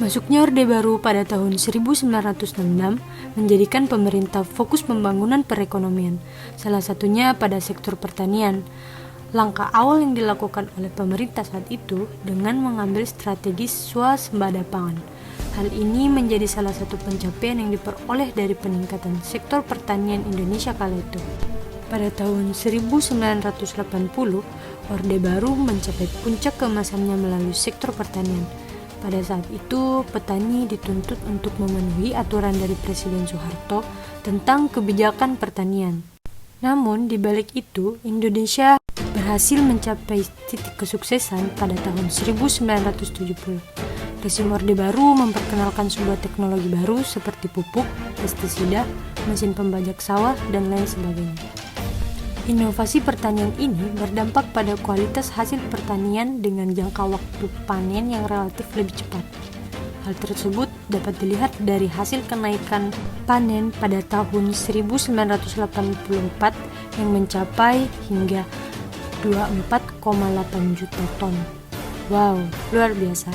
Masuknya Orde Baru pada tahun 1966 menjadikan pemerintah fokus pembangunan perekonomian, salah satunya pada sektor pertanian. Langkah awal yang dilakukan oleh pemerintah saat itu dengan mengambil strategi swasembada pangan. Hal ini menjadi salah satu pencapaian yang diperoleh dari peningkatan sektor pertanian Indonesia kala itu. Pada tahun 1980, Orde Baru mencapai puncak keemasannya melalui sektor pertanian. Pada saat itu, petani dituntut untuk memenuhi aturan dari Presiden Soeharto tentang kebijakan pertanian. Namun, di balik itu, Indonesia berhasil mencapai titik kesuksesan pada tahun 1970. Rezim Orde Baru memperkenalkan sebuah teknologi baru seperti pupuk, pestisida, mesin pembajak sawah, dan lain sebagainya. Inovasi pertanian ini berdampak pada kualitas hasil pertanian dengan jangka waktu panen yang relatif lebih cepat. Hal tersebut dapat dilihat dari hasil kenaikan panen pada tahun 1984 yang mencapai hingga 24,8 juta ton. Wow, luar biasa.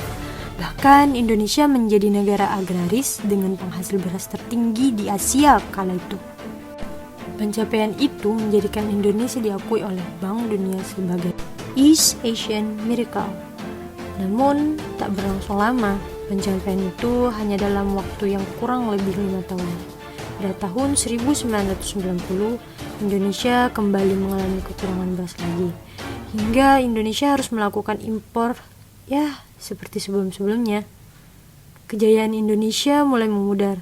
Bahkan Indonesia menjadi negara agraris dengan penghasil beras tertinggi di Asia kala itu. Pencapaian itu menjadikan Indonesia diakui oleh Bank Dunia sebagai East Asian Miracle. Namun, tak berlangsung lama. Pencapaian itu hanya dalam waktu yang kurang lebih 5 tahun. Pada tahun 1990, Indonesia kembali mengalami kekurangan beras lagi. Hingga Indonesia harus melakukan impor, seperti sebelum-sebelumnya. Kejayaan Indonesia mulai memudar.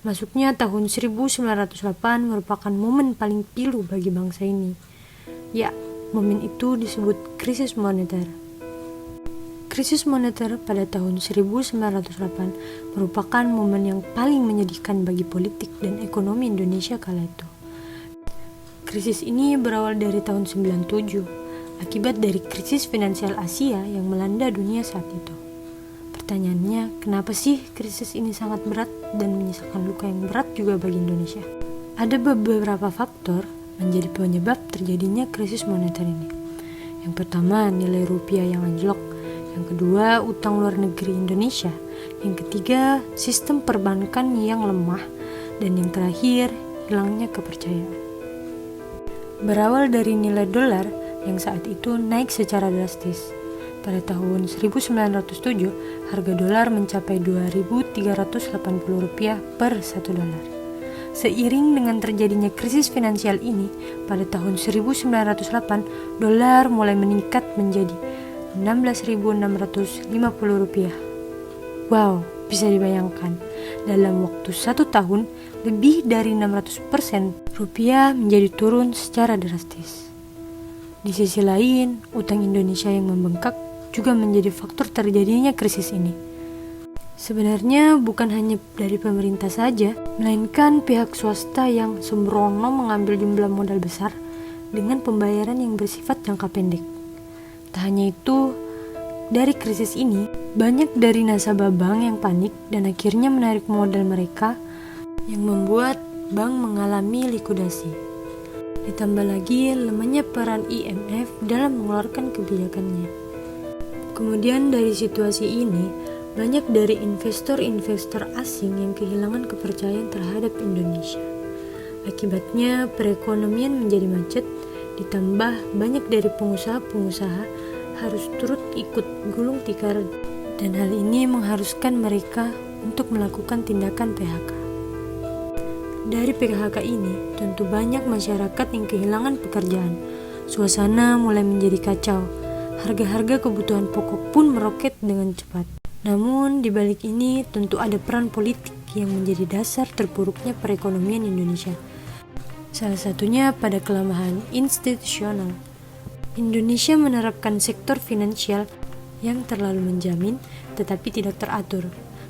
Masuknya tahun 1908 merupakan momen paling pilu bagi bangsa ini. Momen itu disebut krisis moneter. Krisis moneter pada tahun 1908 merupakan momen yang paling menyedihkan bagi politik dan ekonomi Indonesia kala itu. Krisis ini berawal dari tahun 97, akibat dari krisis finansial Asia yang melanda dunia saat itu. Pertanyaannya, kenapa sih krisis ini sangat berat dan menyisakan luka yang berat juga bagi Indonesia? Ada beberapa faktor menjadi penyebab terjadinya krisis moneter ini. Yang pertama, nilai rupiah yang anjlok. Yang kedua, utang luar negeri Indonesia. Yang ketiga, sistem perbankan yang lemah. Dan yang terakhir, hilangnya kepercayaan. Berawal dari nilai dolar yang saat itu naik secara drastis. Pada tahun 1907, harga dolar mencapai Rp2.380 per 1 dolar. Seiring dengan terjadinya krisis finansial ini, pada tahun 1908, dolar mulai meningkat menjadi Rp16.650. Wow, bisa dibayangkan. Dalam waktu 1 tahun, lebih dari 600% rupiah menjadi turun secara drastis. Di sisi lain, utang Indonesia yang membengkak juga menjadi faktor terjadinya krisis ini. Sebenarnya bukan hanya dari pemerintah saja, melainkan pihak swasta yang sembrono mengambil jumlah modal besar dengan pembayaran yang bersifat jangka pendek. Tak hanya itu, dari krisis ini, banyak dari nasabah bank yang panik dan akhirnya menarik modal mereka yang membuat bank mengalami likuidasi. Ditambah lagi lemahnya peran IMF dalam mengeluarkan kebijakannya. Kemudian dari situasi ini, banyak dari investor-investor asing yang kehilangan kepercayaan terhadap Indonesia. Akibatnya perekonomian menjadi macet, ditambah banyak dari pengusaha-pengusaha harus turut ikut gulung tikar, dan hal ini mengharuskan mereka untuk melakukan tindakan PHK. Dari PHK ini, tentu banyak masyarakat yang kehilangan pekerjaan. Suasana mulai menjadi kacau. Harga-harga kebutuhan pokok pun meroket dengan cepat. Namun, di balik ini tentu ada peran politik yang menjadi dasar terpuruknya perekonomian Indonesia. Salah satunya pada kelemahan institusional. Indonesia menerapkan sektor finansial yang terlalu menjamin tetapi tidak teratur.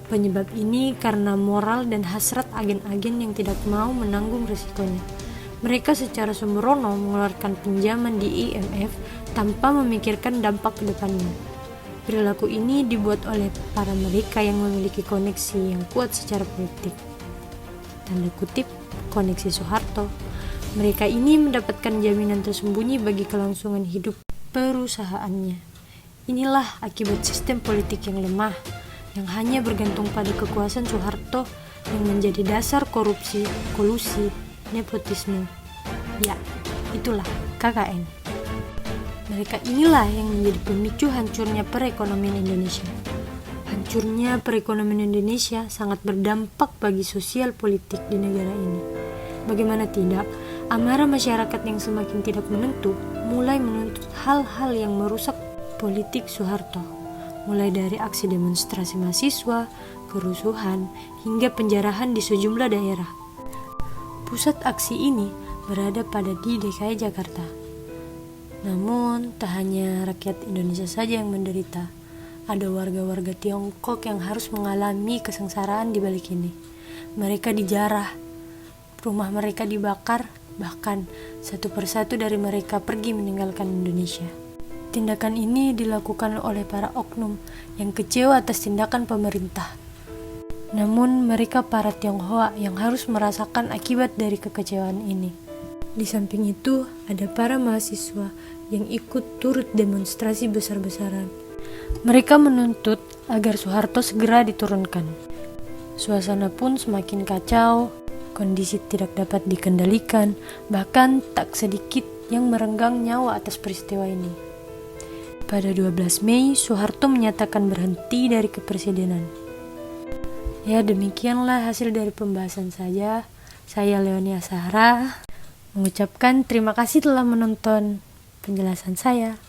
Penyebab ini karena moral dan hasrat agen-agen yang tidak mau menanggung risikonya. Mereka secara sembrono mengeluarkan pinjaman di IMF tanpa memikirkan dampak ke depannya. Perilaku ini dibuat oleh para mereka yang memiliki koneksi yang kuat secara politik. Tanda kutip, koneksi Soeharto. Mereka ini mendapatkan jaminan tersembunyi bagi kelangsungan hidup perusahaannya. Inilah akibat sistem politik yang lemah, yang hanya bergantung pada kekuasaan Soeharto yang menjadi dasar korupsi, kolusi, nepotisme. Ya, itulah KKN. Mereka inilah yang menjadi pemicu hancurnya perekonomian Indonesia. Hancurnya perekonomian Indonesia sangat berdampak bagi sosial politik di negara ini. Bagaimana tidak, amarah masyarakat yang semakin tidak menentu mulai menuntut hal-hal yang merusak politik Soeharto, mulai dari aksi demonstrasi mahasiswa, kerusuhan, hingga penjarahan di sejumlah daerah. Pusat aksi ini berada pada di DKI Jakarta. Namun, tak hanya rakyat Indonesia saja yang menderita. Ada warga-warga Tiongkok yang harus mengalami kesengsaraan di balik ini. Mereka dijarah, rumah mereka dibakar, bahkan satu persatu dari mereka pergi meninggalkan Indonesia. Tindakan ini dilakukan oleh para oknum yang kecewa atas tindakan pemerintah. Namun mereka para Tionghoa yang harus merasakan akibat dari kekecewaan ini. Di samping itu, ada para mahasiswa yang ikut turut demonstrasi besar-besaran. Mereka menuntut agar Soeharto segera diturunkan. Suasana pun semakin kacau, kondisi tidak dapat dikendalikan, bahkan tak sedikit yang merenggang nyawa atas peristiwa ini. Pada 12 Mei, Soeharto menyatakan berhenti dari kepresidenan. Ya, demikianlah hasil dari pembahasan saya. Saya Leonia Sahra mengucapkan terima kasih telah menonton penjelasan saya.